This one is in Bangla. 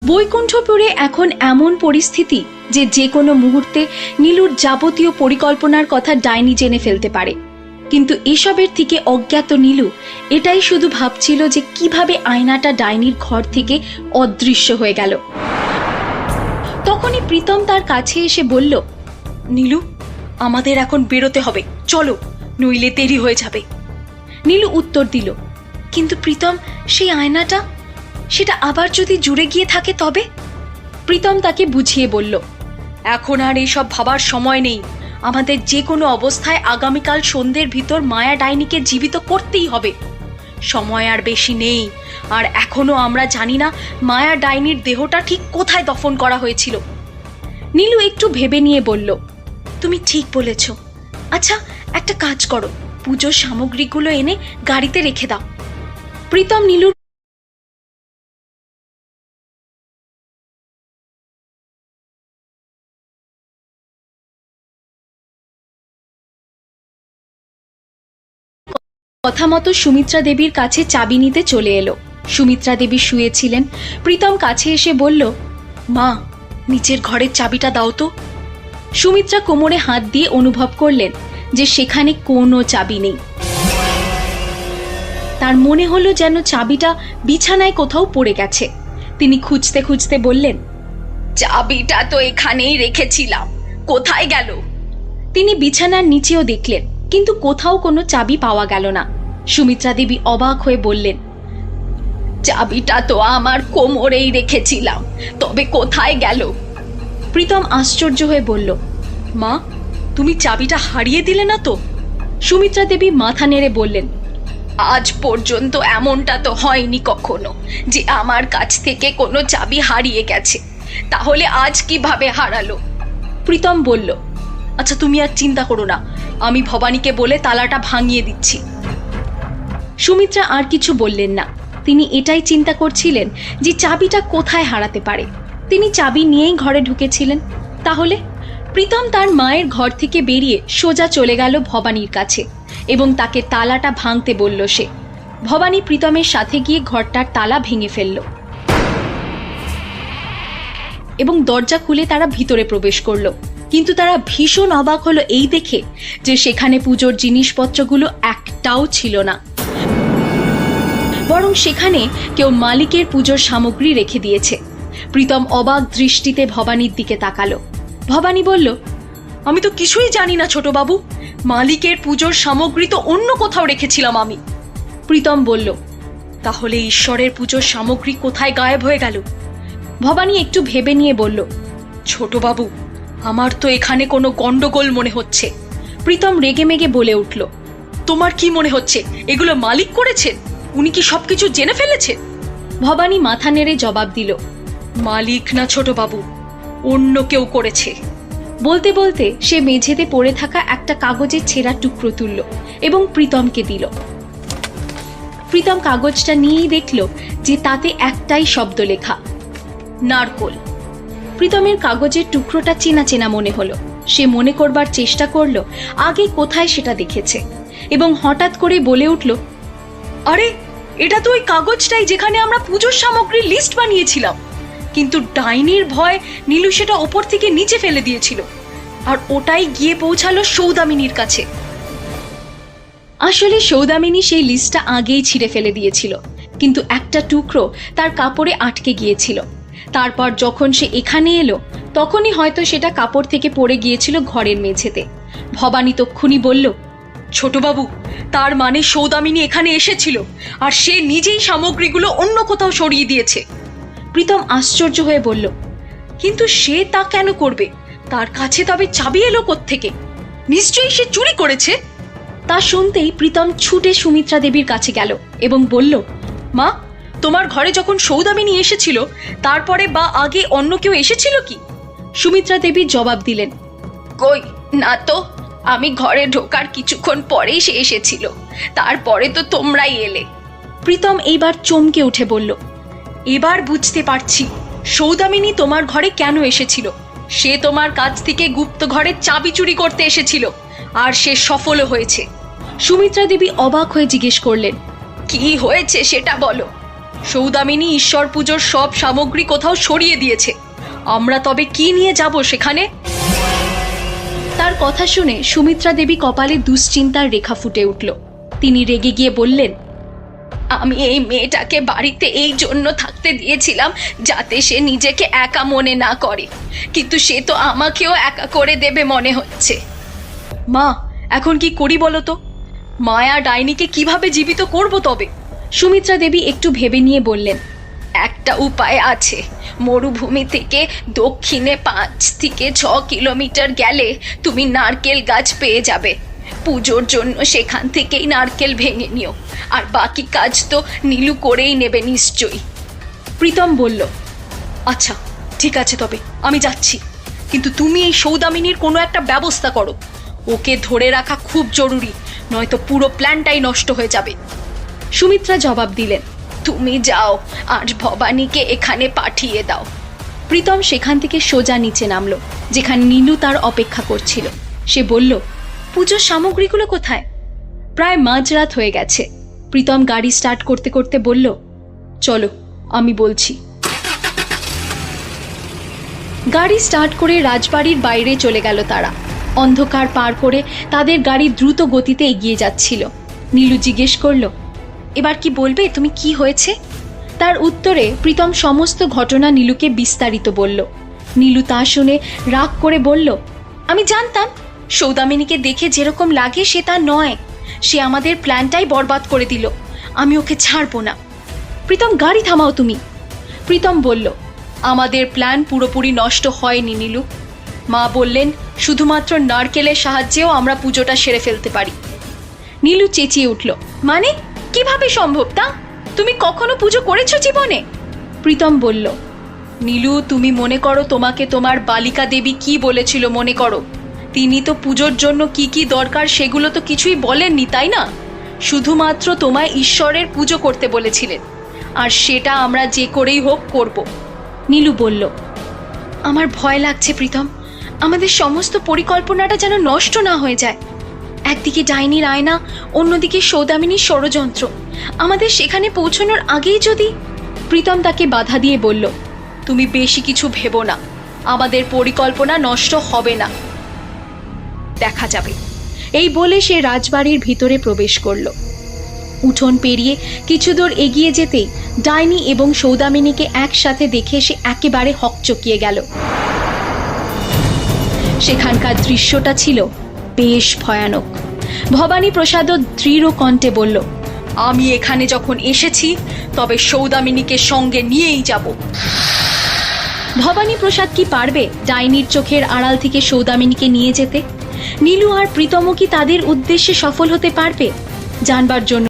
বৈকুণ্ঠপুরে এখন এমন পরিস্থিতি যে কোনো মুহূর্তে নীলুর যাবতীয় পরিকল্পনার কথা ডাইনি জেনে ফেলতে পারে। কিন্তু এসবের থেকে অজ্ঞাত নীলু এটাই শুধু ভাবছিল যে কিভাবে আয়নাটা ডাইনির ঘর থেকে অদৃশ্য হয়ে গেল। তখনই প্রীতম তার কাছে এসে বলল, নীলু, আমাদের এখন বেরোতে হবে, চলো, নইলে দেরি হয়ে যাবে। নীলু উত্তর দিল, কিন্তু প্রীতম, সেই আয়নাটা, সেটা আবার যদি জুড়ে গিয়ে থাকে তবে? প্রীতম তাকে বুঝিয়ে বলল, এখন আর এইসব ভাবার সময় নেই, আমাদের যে কোনো অবস্থায় আগামীকাল সন্ধ্যের ভিতর মায়া ডাইনিকে জীবিত করতেই হবে। সময় আর বেশি নেই, আর এখনো আমরা জানি না মায়া ডাইনির দেহটা ঠিক কোথায় দফন করা হয়েছিল। নীলু একটু ভেবে নিয়ে বলল, তুমি ঠিক বলেছ। আচ্ছা, একটা কাজ করো, পুজোর সামগ্রীগুলো এনে গাড়িতে রেখে দাও। প্রীতম নীলুর কথা মতো সুমিত্রা দেবীর কাছে চাবি নিতে চলে এলো। সুমিত্রা দেবী শুয়েছিলেন। প্রীতম কাছে এসে বলল, মা, নিচের ঘরের চাবিটা দাও তো। সুমিত্রা কোমরে হাত দিয়ে অনুভব করলেন যে সেখানে কোনো চাবি নেই। তার মনে হলো যেন চাবিটা বিছানায় কোথাও পড়ে গেছে। তিনি খুঁজতে খুঁজতে বললেন, চাবিটা তো এখানেই রেখেছিলাম, কোথায় গেল? তিনি বিছানার নিচেও দেখলেন, কিন্তু কোথাও কোনো চাবি পাওয়া গেল না। সুমিত্রা দেবী অবাক হয়ে বললেন, চাবিটা তো আমার কোমরেই রেখেছিলাম, তবে কোথায় গেল? প্রীতম আশ্চর্য হয়ে বলল, মা, তুমি চাবিটা হারিয়ে দিলে না তো? সুমিত্রা দেবী মাথা নেড়ে বললেন, আজ পর্যন্ত এমনটা তো হয়নি কখনো যে আমার কাছ থেকে কোনো চাবি হারিয়ে গেছে, তাহলে আজ কিভাবে হারালো? প্রীতম বলল, আচ্ছা, তুমি আর চিন্তা করো না, আমি ভবানীকে বলে তালাটা ভাঙিয়ে দিচ্ছি। সুমিত্রা আর কিছু বললেন না। তিনি এটাই চিন্তা করছিলেন যে চাবিটা কোথায় হারাতে পারে। তিনি চাবি নিয়েই ঘরে ঢুকেছিলেন। তাহলে প্রীতম তার মায়ের ঘর থেকে বেরিয়ে সোজা চলে গেল ভবানীর কাছে এবং তাকে তালাটা ভাঙতে বলল সে। ভবানী প্রীতমের সাথে গিয়ে ঘরটার তালা ভেঙে ফেলল এবং দরজা খুলে তারা ভিতরে প্রবেশ করলো। কিন্তু তারা ভীষণ অবাক হলো এই দেখে যে সেখানে পুজোর জিনিসপত্রগুলো একটাও ছিল না, বরং সেখানে কেউ মালিকের পুজোর সামগ্রী রেখে দিয়েছে। প্রীতম অবাক দৃষ্টিতে ভবানীর দিকে তাকালো। ভবানী বলল, আমি তো কিছুই জানি না ছোট বাবু, মালিকের পুজোর সামগ্রী তো অন্য কোথাও রেখেছিলাম আমি। প্রীতম বলল, তাহলে ঈশ্বরের পুজোর সামগ্রী কোথায় গায়েব হয়ে গেল? ভবানী একটু ভেবে নিয়ে বলল, ছোট বাবু, আমার তো এখানে কোনো গন্ডগোল মনে হচ্ছে। প্রীতম রেগেমেগে বলে উঠল, তোমার কি মনে হচ্ছে এগুলো মালিক করেছেন? উনি কি সবকিছু জেনে ফেলেছেন? ভবানী মাথা নেড়ে জবাব দিল, মালিক না ছোট বাবু, অন্য কেউ করেছে। বলতে বলতে সে মেঝেতে পড়ে থাকা একটা কাগজের ছেঁড়া টুকরো তুলল এবং প্রীতমকে দিল। প্রীতম কাগজটা নিয়েই দেখল যে তাতে একটাই শব্দ লেখা, নারকোল। প্রীতমের কাগজের টুকরোটা চেনা চেনা মনে হলো। সে মনে করবার চেষ্টা করলো আগে কোথায় সেটা দেখেছে এবং হঠাৎ করে বলে উঠল, আরে, এটা তো ওই কাগজটাই যেখানে আমরা পুজোর সামগ্রীর লিস্ট বানিয়েছিলাম। কিন্তু ডাইনির ভয় নীলু সেটা ওপর থেকে নিচে ফেলে দিয়েছিল, আর ওটাই গিয়ে পৌঁছালো সৌদামিনীর কাছে। আসলে সৌদামিনী সেই লিস্টটা আগেই ছিঁড়ে ফেলে দিয়েছিল, কিন্তু একটা টুকরো তার কাপড়ে আটকে গিয়েছিল। তারপর যখন সে এখানে এলো তখনই হয়তো সেটা কাপড় থেকে পড়ে গিয়েছিল ঘরের মেঝেতে। ভবানী তক্ষুনি বলল, ছোটবাবু, তার মানে সৌদামিনী এখানে এসেছিল আর সে নিজেই সামগ্রীগুলো অন্য কোথাও সরিয়ে দিয়েছে। প্রীতম আশ্চর্য হয়ে বলল, কিন্তু সে তা কেন করবে? তার কাছে তবে চাবি এলো কোত্থেকে? নিশ্চয়ই সে চুরি করেছে। তা শুনতেই প্রীতম ছুটে সুমিত্রা দেবীর কাছে গেল এবং বলল, মা, তোমার ঘরে যখন সৌদামিনী এসেছিল তারপরে বা আগে অন্য কেউ এসেছিল কি? সুমিত্রা দেবী জবাব দিলেন, কই না তো, আমি ঘরে ঢোকার কিছুক্ষণ পরেই সে এসেছিল, তারপরে তো তোমরাই এলে। প্রীতম এইবার চমকে উঠে বলল, এবার বুঝতে পারছি সৌদামিনী তোমার ঘরে কেন এসেছিল। সে তোমার কাছ থেকে গুপ্ত ঘরের চাবি চুরি করতে এসেছিল, আর সে সফলও হয়েছে। সুমিত্রা দেবী অবাক হয়ে জিজ্ঞেস করলেন, কি হয়েছে সেটা বলো। সৌদামিনী ঈশ্বর পুজোর সব সামগ্রী কোথাও সরিয়ে দিয়েছে। আমরা তবে কি নিয়ে যাব সেখানে? তার কথা শুনে সুমিত্রা দেবী কপালে দুশ্চিন্তার রেখা ফুটে উঠল। তিনি রেগে গিয়ে বললেন, আমি এই মেয়েটাকে বাড়িতে এই জন্য থাকতে দিয়েছিলাম যাতে সে নিজেকে একা মনে না করে, কিন্তু সে তো আমাকেও একা করে দেবে মনে হচ্ছে। মা, এখন কি করি বলো তো? মায়া ডাইনিকে কিভাবে জীবিত করব তবে? সুমিত্রা দেবী একটু ভেবে নিয়ে বললেন, একটা উপায় আছে। মরুভূমি থেকে দক্ষিণে 5 থেকে 6 কিলোমিটার গেলে তুমি নারকেল গাছ পেয়ে যাবে। পুজোর জন্য সেখান থেকেই নারকেল ভেঙে নিও, আর বাকি কাজ তো নীলু করেই নেবে নিশ্চয়ই। প্রীতম বলল, আচ্ছা ঠিক আছে, তবে আমি যাচ্ছি, কিন্তু তুমি এই সৌদামিনীর কোনো একটা ব্যবস্থা করো। ওকে ধরে রাখা খুব জরুরি, নয়তো পুরো প্ল্যানটাই নষ্ট হয়ে যাবে। সুমিত্রা জবাব দিলেন, তুমি যাও আর ভবানীকে এখানে পাঠিয়ে দাও। প্রীতম সেখান থেকে সোজা নিচে নামলো, যেখানে নীলু তার অপেক্ষা করছিল। সে বলল, পুজোর সামগ্রীগুলো কোথায়? প্রায় মাঝরাত হয়ে গেছে। প্রীতম গাড়ি স্টার্ট করতে করতে বলল, চলো আমি বলছি। গাড়ি স্টার্ট করে রাজবাড়ির বাইরে চলে গেল তারা। অন্ধকার পার করে তাদের গাড়ি দ্রুত গতিতে এগিয়ে যাচ্ছিল। নীলু জিজ্ঞেস করল, এবার কি বলবে তুমি, কি হয়েছে? তার উত্তরে প্রীতম সমস্ত ঘটনা নীলুকে বিস্তারিত বলল। নীলু তা শুনে রাগ করে বলল, আমি জানতাম সৌদামিনীকে দেখে যেরকম লাগে সে তা নয়। সে আমাদের প্ল্যানটাই বরবাদ করে দিল। আমি ওকে ছাড়বো না। প্রীতম, গাড়ি থামাও তুমি। প্রীতম বলল, আমাদের প্ল্যান পুরোপুরি নষ্ট হয়নি নীলু। মা বললেন শুধুমাত্র নারকেলের সাহায্যেও আমরা পুজোটা সেরে ফেলতে পারি। নীলু চেঁচিয়ে উঠল, মানে কিভাবে সম্ভব তা? তুমি কখনো পুজো করেছো জীবনে? প্রীতম বলল, নীলু তুমি মনে করো তোমাকে তোমার বালিকা দেবী কি বলেছিল মনে করো? তিনি তো পুজোর জন্য কি কি দরকার সেগুলো তো কিছুই বলেননি, তাই না? শুধুমাত্র তোমায় ঈশ্বরের পুজো করতে বলেছিলেন, আর সেটা আমরা যে করেই হোক করব। নীলু বলল, আমার ভয় লাগছে প্রীতম, আমাদের সমস্ত পরিকল্পনাটা যেন নষ্ট না হয়ে যায়। একদিকে ডাইনির আয়না, অন্যদিকে সৌদামিনীর ষড়যন্ত্র। আমাদের সেখানে পৌঁছানোর আগেই যদি... প্রীতম তাকে বাধা দিয়ে বলল, তুমি বেশি কিছু ভেবো না, আমাদের পরিকল্পনা নষ্ট হবে না, দেখা যাবে। এই বলে সে রাজবাড়ির ভিতরে প্রবেশ করল। উঠোন পেরিয়ে কিছু দূর এগিয়ে যেতেই ডাইনি এবং সৌদামিনীকে একসাথে দেখে সে একেবারে হকচকিয়ে গেল। সেখানকার দৃশ্যটা ছিল বেশ ভয়ানক। ভবানী প্রসাদও দৃঢ় কণ্ঠে বলল, আমি এখানে যখন এসেছি তবে সৌদামিনীকে সঙ্গে নিয়েই যাব। ভবানী প্রসাদ কি পারবে ডাইনির চোখের আড়াল থেকে সৌদামিনীকে নিয়ে যেতে? নীলু আর প্রীতমও কি তাদের উদ্দেশ্যে সফল হতে পারবে? জানবার জন্য